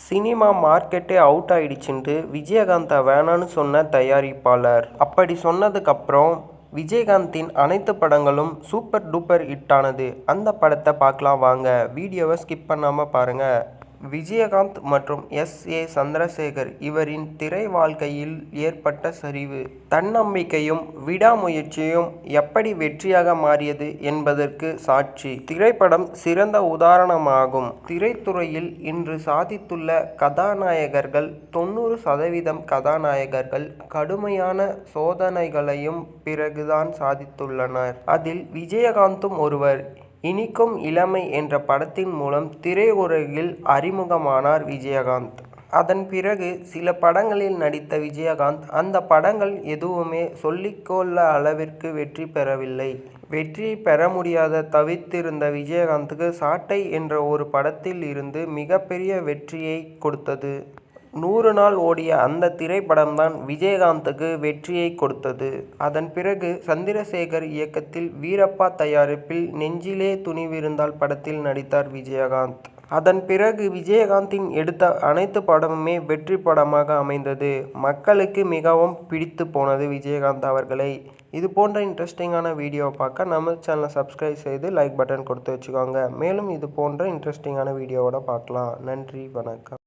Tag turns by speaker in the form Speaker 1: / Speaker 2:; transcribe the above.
Speaker 1: Cinema மார்க்கெட்டே out ஆயிடுச்சுன்ட்டு விஜயகாந்தை வேணான்னு சொன்ன தயாரிப்பாளர். அப்படி சொன்னதுக்கப்புறம் விஜயகாந்தின் அனைத்து படங்களும் சூப்பர் டூப்பர் ஹிட் ஆனது. அந்த படத்தை பார்க்கலாம் வாங்க. வீடியோவை ஸ்கிப் பண்ணாமல் பாருங்க. விஜயகாந்த் மற்றும் எஸ்.ஏ. சந்திரசேகர் இவரின் திரை வாழ்க்கையில் ஏற்பட்ட சரிவு, தன்னம்பிக்கையும் விடாமுயற்சியும் எப்படி வெற்றியாக மாறியது என்பதற்கு சாட்சி திரைப்படம் சிறந்த உதாரணமாகும். திரைத்துறையில் இன்று சாதித்துள்ள கதாநாயகர்கள் 90% கதாநாயகர்கள் கடுமையான சோதனைகளையும் பிறகுதான் சாதித்துள்ளனர். அதில் விஜயகாந்தும் ஒருவர். இனிக்கும் இளமை என்ற படத்தின் மூலம் திரையுலகில் அறிமுகமானார் விஜயகாந்த். அதன் பிறகு சில படங்களில் நடித்த விஜயகாந்த் அந்த படங்கள் எதுவுமே சொல்லிக்கொள்ள அளவிற்கு வெற்றி பெறவில்லை. வெற்றியை பெற முடியாத தவித்திருந்த விஜயகாந்துக்கு சாட்டை என்ற ஒரு படத்தில் இருந்து மிகப்பெரிய வெற்றியை கொடுத்தது. 100 நாள் ஓடிய அந்த திரைப்படம்தான் விஜயகாந்துக்கு வெற்றியை கொடுத்தது. அதன் பிறகு சந்திரசேகர் இயக்கத்தில் வீரப்பா தயாரிப்பில் நெஞ்சிலே துணிவிருந்தால் படத்தில் நடித்தார் விஜயகாந்த். அதன் பிறகு விஜயகாந்தின் எடுத்த அனைத்து படமுமே வெற்றி படமாக அமைந்தது. மக்களுக்கு மிகவும் பிடித்து போனது விஜயகாந்த் அவர்களை. இது போன்ற இன்ட்ரெஸ்டிங்கான வீடியோவை பார்க்க நம்ம சேனலை சப்ஸ்கிரைப் செய்து லைக் பட்டன் கொடுத்து வச்சுக்கோங்க. மேலும் இது போன்ற இன்ட்ரெஸ்டிங்கான வீடியோவோட பார்க்கலாம். நன்றி, வணக்கம்.